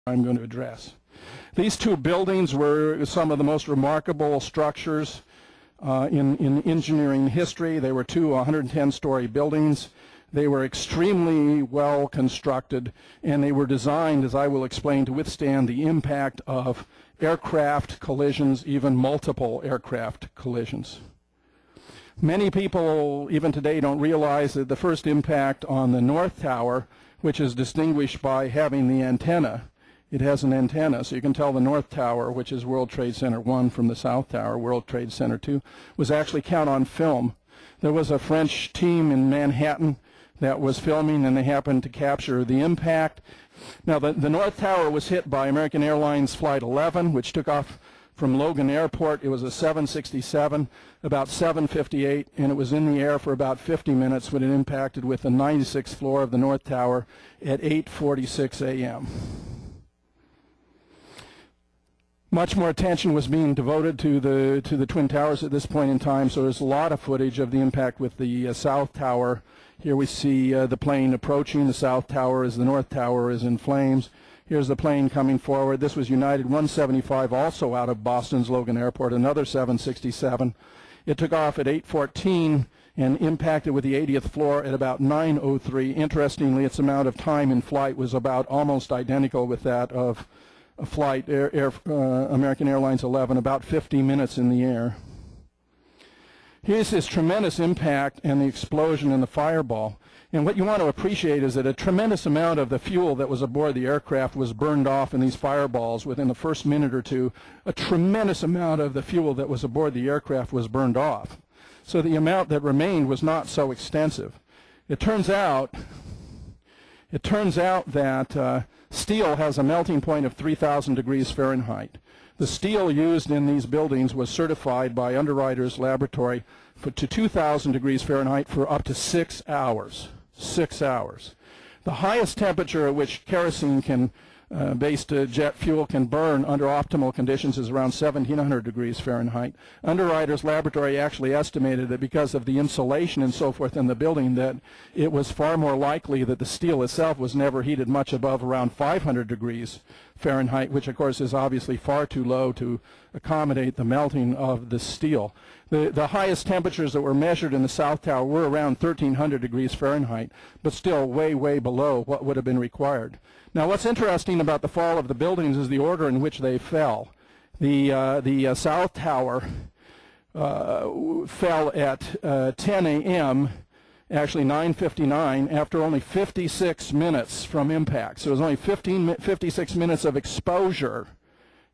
I'm going to address. These two buildings were some of the most remarkable structures in engineering history. They were two 110-story buildings. They were extremely well constructed, and they were designed, as I will explain, to withstand the impact of aircraft collisions, even multiple aircraft collisions. Many people, even today, don't realize that the first impact on the North Tower, which is distinguished by having the antenna, it has an antenna, so you can tell the North Tower, which is World Trade Center 1, from the South Tower, World Trade Center 2, was actually caught on film. There was a French team in Manhattan that was filming, and they happened to capture the impact. Now, the North Tower was hit by American Airlines Flight 11, which took off from Logan Airport. It was a 767, about 7:58, and it was in the air for about 50 minutes when it impacted with the 96th floor of the North Tower at 8:46 a.m. Much more attention was being devoted to the Twin Towers at this point in time, so there's a lot of footage of the impact with the South Tower. Here we see the plane approaching the South Tower as the North Tower is in flames. Here's the plane coming forward. This was United 175, also out of Boston's Logan Airport, another 767. It took off at 8:14 and impacted with the 80th floor at about 9:03. Interestingly, its amount of time in flight was about almost identical with that of a flight, American Airlines 11, about 50 minutes in the air. Here's this tremendous impact and the explosion and the fireball. And what you want to appreciate is that a tremendous amount of the fuel that was aboard the aircraft was burned off in these fireballs within the first minute or two. A tremendous amount of the fuel that was aboard the aircraft was burned off. So the amount that remained was not so extensive. It turns out that steel has a melting point of 3,000 degrees Fahrenheit. The steel used in these buildings was certified by Underwriters Laboratory to 2,000 degrees Fahrenheit for up to 6 hours. 6 hours. The highest temperature at which kerosene based jet fuel can burn under optimal conditions is around 1,700 degrees Fahrenheit. Underwriters Laboratory actually estimated that because of the insulation and so forth in the building, that it was far more likely that the steel itself was never heated much above around 500 degrees Fahrenheit, which of course is obviously far too low to accommodate the melting of the steel. The highest temperatures that were measured in the South Tower were around 1,300 degrees Fahrenheit, but still way, way below what would have been required. Now, what's interesting about the fall of the buildings is the order in which they fell. The South Tower fell at 10 a.m., actually 9:59, after only 56 minutes from impact. So it was only 56 minutes of exposure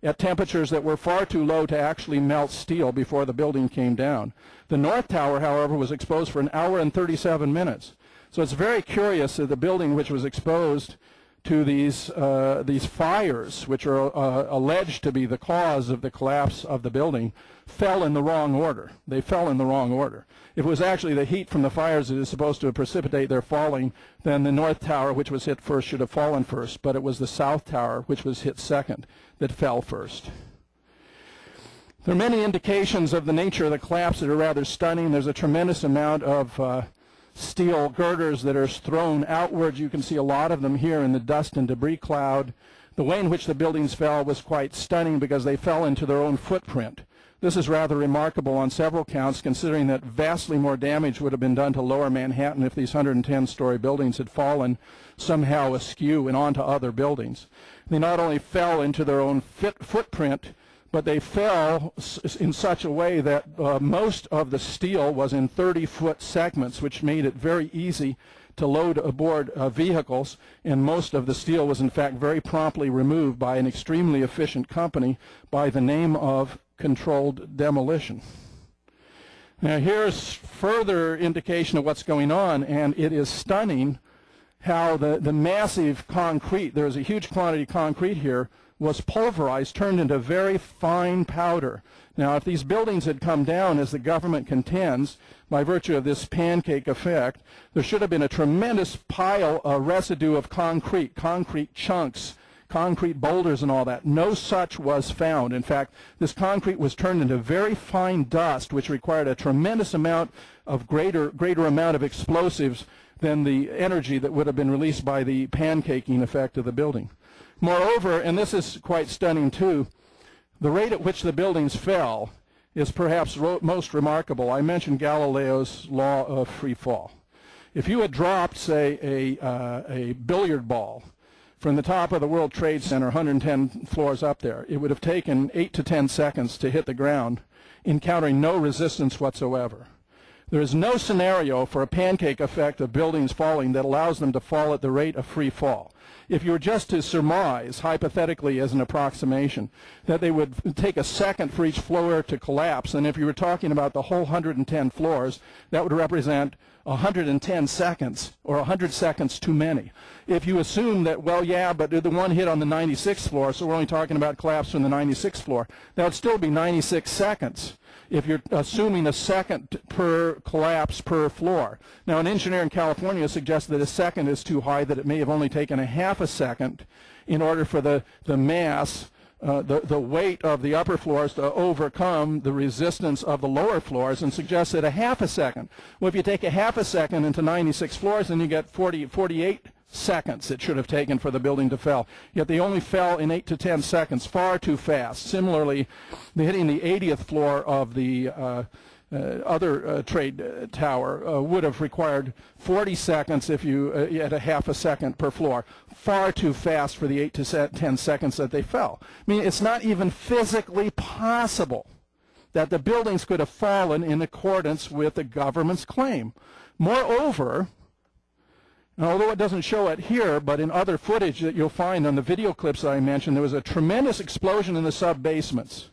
at temperatures that were far too low to actually melt steel before the building came down. The North Tower, however, was exposed for an hour and 37 minutes. So it's very curious that the building which was exposed to these fires, which are alleged to be the cause of the collapse of the building, fell in the wrong order. They fell in the wrong order. If it was actually the heat from the fires that is supposed to precipitate their falling, then the North Tower, which was hit first, should have fallen first. But it was the South Tower, which was hit second, that fell first. There are many indications of the nature of the collapse that are rather stunning. There's a tremendous amount of steel girders that are thrown outwards. You can see a lot of them here in the dust and debris cloud. The way in which the buildings fell was quite stunning because they fell into their own footprint. This is rather remarkable on several counts, considering that vastly more damage would have been done to Lower Manhattan if these 110-story buildings had fallen somehow askew and onto other buildings. They not only fell into their own footprint, but they fell in such a way that most of the steel was in 30-foot segments, which made it very easy to load aboard vehicles, and most of the steel was in fact very promptly removed by an extremely efficient company by the name of Controlled Demolition. Now here's further indication of what's going on, and it is stunning how the massive concrete, there is a huge quantity of concrete here, was pulverized, turned into very fine powder. Now, if these buildings had come down, as the government contends, by virtue of this pancake effect, there should have been a tremendous pile, a residue of concrete chunks, concrete boulders and all that. No such was found. In fact, this concrete was turned into very fine dust, which required a tremendous amount of greater amount of explosives than the energy that would have been released by the pancaking effect of the building. Moreover, and this is quite stunning too, the rate at which the buildings fell is perhaps most remarkable. I mentioned Galileo's law of free fall. If you had dropped, say, a billiard ball from the top of the World Trade Center, 110 floors up there, it would have taken 8 to 10 seconds to hit the ground, encountering no resistance whatsoever. There is no scenario for a pancake effect of buildings falling that allows them to fall at the rate of free fall. If you were just to surmise, hypothetically as an approximation, that they would take a second for each floor to collapse, and if you were talking about the whole 110 floors, that would represent 110 seconds, or 100 seconds too many. If you assume that, well, yeah, but the one hit on the 96th floor, so we're only talking about collapse from the 96th floor, that would still be 96 seconds if you're assuming a second per collapse per floor. Now, an engineer in California suggested that a second is too high, that it may have only taken a half a second in order for the mass, the weight of the upper floors to overcome the resistance of the lower floors, and suggested a half a second. Well, if you take a half a second into 96 floors, then you get 48 seconds it should have taken for the building to fall. Yet they only fell in 8 to 10 seconds, far too fast. Similarly, hitting the 80th floor of the other trade tower would have required 40 seconds if you at a half a second per floor. Far too fast for the 8 to 10 seconds that they fell. I mean, it's not even physically possible that the buildings could have fallen in accordance with the government's claim. Moreover, although it doesn't show it here, but in other footage that you'll find on the video clips that I mentioned, there was a tremendous explosion in the sub-basements.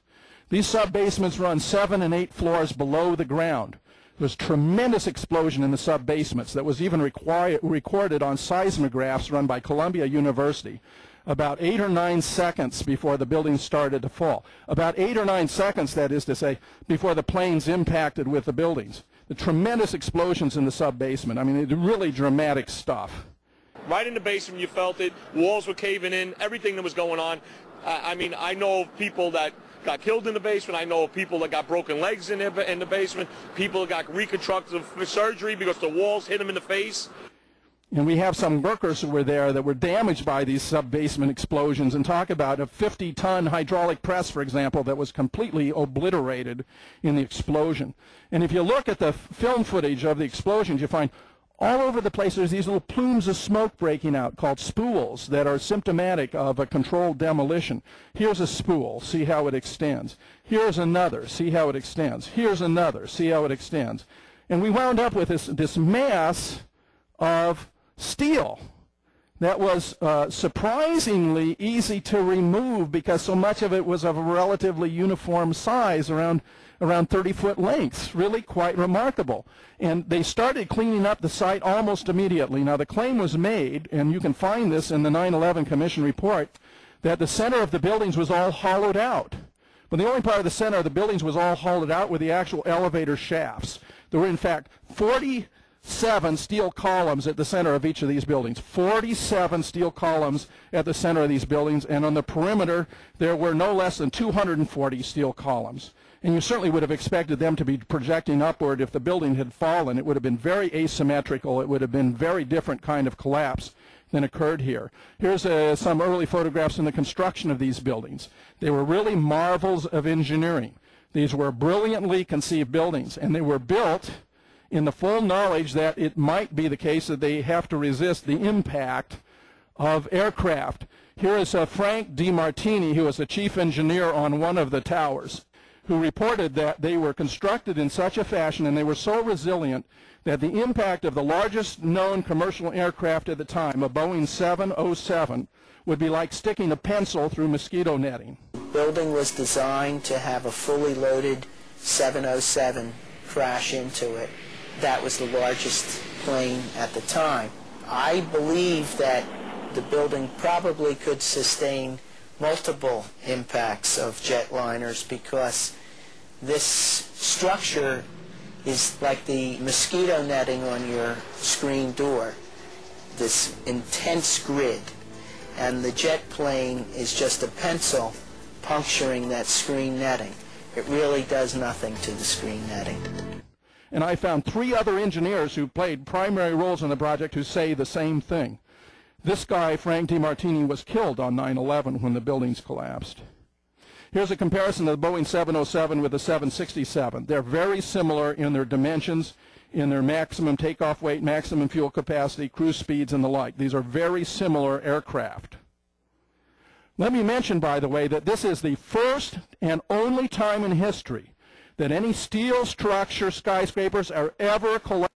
These sub-basements run 7 and 8 floors below the ground. There was tremendous explosion in the sub-basements that was even recorded on seismographs run by Columbia University about 8 or 9 seconds before the buildings started to fall. About 8 or 9 seconds, that is to say, before the planes impacted with the buildings. The tremendous explosions in the sub-basement. I mean, it's really dramatic stuff. Right in the basement, you felt it. Walls were caving in, everything that was going on. I mean, I know of people that got killed in the basement. I know of people that got broken legs in the basement. People that got reconstructive surgery because the walls hit them in the face. And we have some workers who were there that were damaged by these sub-basement explosions, and talk about a 50-ton hydraulic press, for example, that was completely obliterated in the explosion. And if you look at the film footage of the explosions, you find all over the place there's these little plumes of smoke breaking out called spools that are symptomatic of a controlled demolition. Here's a spool. See how it extends. Here's another. See how it extends. Here's another. See how it extends. And we wound up with this mass of steel that was surprisingly easy to remove because so much of it was of a relatively uniform size, around 30-foot lengths. Really quite remarkable. And they started cleaning up the site almost immediately. Now, the claim was made, and you can find this in the 9/11 Commission report, that the center of the buildings was all hollowed out. But the only part of the center of the buildings was all hollowed out were the actual elevator shafts. There were, in fact, 47 steel columns at the center of each of these buildings. 47 steel columns at the center of these buildings, and on the perimeter there were no less than 240 steel columns. And you certainly would have expected them to be projecting upward. If the building had fallen, it would have been very asymmetrical. It would have been very different kind of collapse than occurred here. Here's some early photographs in the construction of these buildings. They were really marvels of engineering. These were brilliantly conceived buildings, and they were built in the full knowledge that it might be the case that they have to resist the impact of aircraft. Here is Frank DiMartini, who was the chief engineer on one of the towers, who reported that they were constructed in such a fashion and they were so resilient that the impact of the largest known commercial aircraft at the time, a Boeing 707, would be like sticking a pencil through mosquito netting. The building was designed to have a fully loaded 707 crash into it. That was the largest plane at the time. I believe that the building probably could sustain multiple impacts of jetliners because this structure is like the mosquito netting on your screen door, this intense grid, and the jet plane is just a pencil puncturing that screen netting. It really does nothing to the screen netting. And I found 3 other engineers who played primary roles in the project who say the same thing. This guy, Frank DeMartini, was killed on 9/11 when the buildings collapsed. Here's a comparison of the Boeing 707 with the 767. They're very similar in their dimensions, in their maximum takeoff weight, maximum fuel capacity, cruise speeds, and the like. These are very similar aircraft. Let me mention, by the way, that this is the first and only time in history that any steel structure skyscrapers are ever collapsed.